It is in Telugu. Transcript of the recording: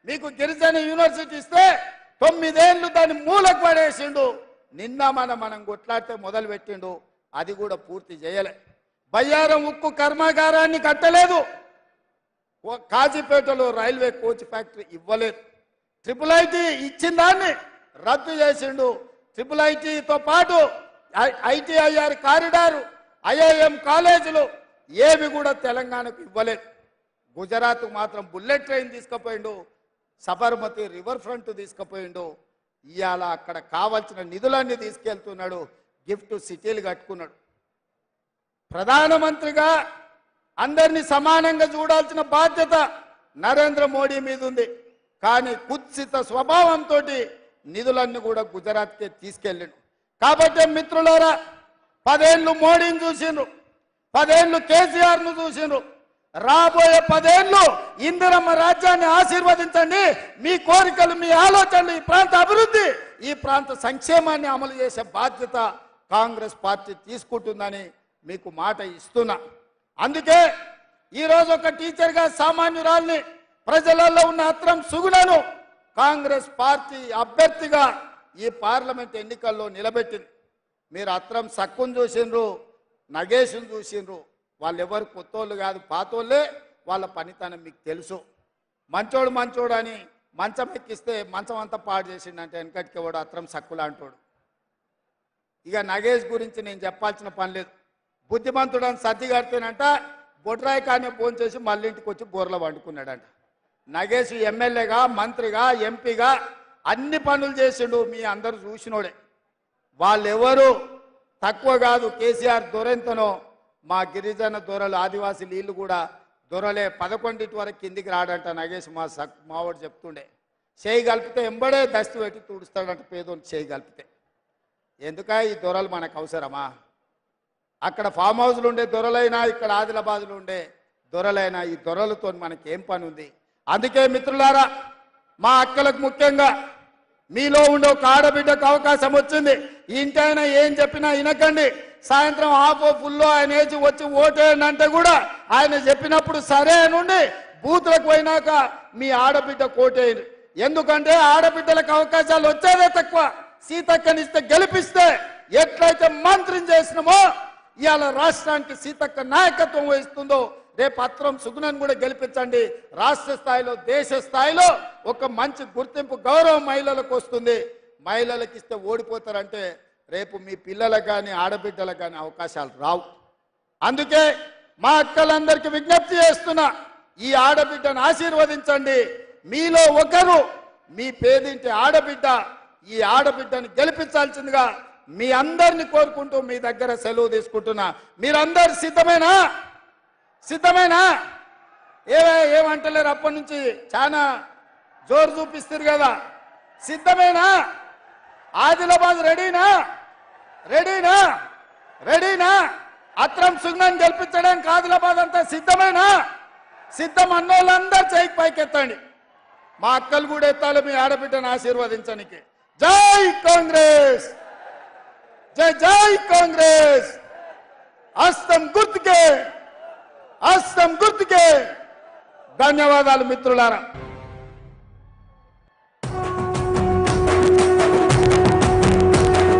మీకు గిరిజన యూనివర్సిటీ ఇస్తే 9 ఏళ్ళు దాన్ని మూలకు పడేసిండు. నిన్న మనం కొట్లాడితే మొదలు పెట్టిండు, అది కూడా పూర్తి చేయలే. బయ్యారం ఉక్కు కర్మాగారాన్ని కట్టలేదు. కాజీపేటలో రైల్వే కోచ్ ఫ్యాక్టరీ ఇవ్వలేదు. ట్రిపుల్ ఐటీ ఇచ్చిన దాన్ని రద్దు చేసిండు. ట్రిపుల్ ఐటీతో పాటు ITIR కారిడారు, IIM కాలేజీలు ఏవి కూడా తెలంగాణకు ఇవ్వలేదు. గుజరాత్ మాత్రం బుల్లెట్ ట్రైన్ తీసుకుపోయిండు, సబర్మతి రివర్ ఫ్రంట్ తీసుకుపోయిండు. ఇవాళ అక్కడ కావాల్సిన నిధులన్నీ తీసుకెళ్తున్నాడు, గిఫ్ట్ సిటీలు కట్టుకున్నాడు. ప్రధానమంత్రిగా అందరినీ సమానంగా చూడాల్సిన బాధ్యత నరేంద్ర మోడీ మీద ఉంది. కానీ కుత్సిత స్వభావంతో నిధులన్నీ కూడా గుజరాత్కే తీసుకెళ్ళిండు. కాబట్టి మిత్రులారా, 10 ఏళ్ళు మోడీని చూసిండ్రు, 10 ఏళ్ళు కేసీఆర్ను చూసిండ్రు. రాబోయే 10 ఏళ్ళు ఇందిరమ్మ రాజ్యాన్ని ఆశీర్వదించండి. మీ కోరికలు, మీ ఆలోచనలు, ఈ ప్రాంత అభివృద్ధి, ఈ ప్రాంత సంక్షేమాన్ని అమలు చేసే బాధ్యత కాంగ్రెస్ పార్టీ తీసుకుంటుందని మీకు మాట ఇస్తున్నా. అందుకే ఈరోజు ఒక టీచర్గా సామాన్యురాల్ని, ప్రజలలో ఉన్న అత్రం సుగుణను కాంగ్రెస్ పార్టీ అభ్యర్థిగా ఈ పార్లమెంట్ ఎన్నికల్లో నిలబెట్టింది. మీరు అత్రం సక్కును చూసిండ్రు, నగేష్ను చూసిండ్రు. వాళ్ళు ఎవరు కొత్తోళ్ళు కాదు, పాతోళ్ళే. వాళ్ళ పనితనం మీకు తెలుసు. మంచోడు అని మంచం ఎక్కిస్తే మంచం అంతా పాడు చేసిండంటే వెనకటికి వాడు అత్రం సక్కులా అంటాడు. ఇక నగేష్ గురించి నేను చెప్పాల్సిన పని లేదు. బుద్ధిమంతుడని సర్ది కడితేనంట బొడ్రాయి కానీ ఫోన్ చేసి మళ్ళీ ఇంటికి వచ్చి బోర్లో వండుకున్నాడంట. నగేష్ ఎమ్మెల్యేగా, మంత్రిగా, ఎంపీగా అన్ని పనులు చేసిండు. మీ అందరూ చూసినోడే. వాళ్ళెవరు తక్కువ కాదు. కేసీఆర్ దొరెంతనో మా గిరిజన దొరలు, ఆదివాసీలు వీళ్ళు కూడా దొరలే. 11 వరకు కిందికి రాడంట నగేష్. మావాడు చెప్తుండే. చేయి కలిపితే ఎంబడే దస్తు పెట్టి తుడుస్తాడంట పేదోని చేయి కలిపితే. ఎందుక ఈ దొరలు మనకు అవసరమా? అక్కడ ఫామ్ హౌస్లు ఉండే దొరలైనా, ఇక్కడ ఆదిలాబాద్లో ఉండే దొరలైనా, ఈ దొరలతో మనకేం పని ఉంది? అందుకే మిత్రులారా, మా అక్కలకు ముఖ్యంగా మీలో ఉండే ఒక ఆడబిడ్డకు అవకాశం వచ్చింది. ఇంటైనా ఏం చెప్పినా వినకండి. సాయంత్రం హాఫ్ ఫుల్లో ఆయన వేసి వచ్చి ఓటేయండి అంటే కూడా ఆయన చెప్పినప్పుడు సరే నుండి బూతులకు పోయినాక మీ ఆడబిడ్డ కోటేయండి. ఎందుకంటే ఆడబిడ్డలకు అవకాశాలు వచ్చేదే తక్కువ. సీతక్కనిస్తే గెలిపిస్తే ఎట్లయితే మంత్రిని చేసినామో ఇవాళ రాష్ట్రానికి సీతక్క నాయకత్వం వహిస్తుందో రేపు అత్రం సుగుణను కూడా గెలిపించండి. రాష్ట్ర స్థాయిలో, దేశ స్థాయిలో ఒక మంచి గుర్తింపు, గౌరవం మహిళలకు వస్తుంది. మహిళలకు ఇస్తే ఓడిపోతారంటే రేపు మీ పిల్లలకు కానీ ఆడబిడ్డలకు కానీ అవకాశాలు రావు. అందుకే మా అక్కలందరికీ విజ్ఞప్తి చేస్తున్నా, ఈ ఆడబిడ్డను ఆశీర్వదించండి. మీలో ఒకరు మీ పేదింటి ఆడబిడ్డ, ఈ ఆడబిడ్డను గెలిపించాల్సిందిగా మీ అందరిని కోరుకుంటూ మీ దగ్గర సెలవు తీసుకుంటున్నా. మీరందరు సిద్ధమేనా? ఏమంటలేరు? అప్పటి నుంచి చాలా జోరు చూపిస్తారు కదా. సిద్ధమేనా? ఆదిలాబాద్ రెడీనా? అత్రం సుగ్నాన్ని గెలిపించడానికి ఆదిలాబాద్ అంతా సిద్ధమేనా? సిద్ధం అన్నోళ్ళందరూ చేయికి పైకెత్తండి. మా అక్కలు కూడా ఎత్తాలి మీ ఆడబిడ్డను ఆశీర్వదించడానికి. జై కాంగ్రెస్, జై కాంగ్రెస్. హస్తం గుర్తుకే. ధన్యవాదాలు మిత్రులారా.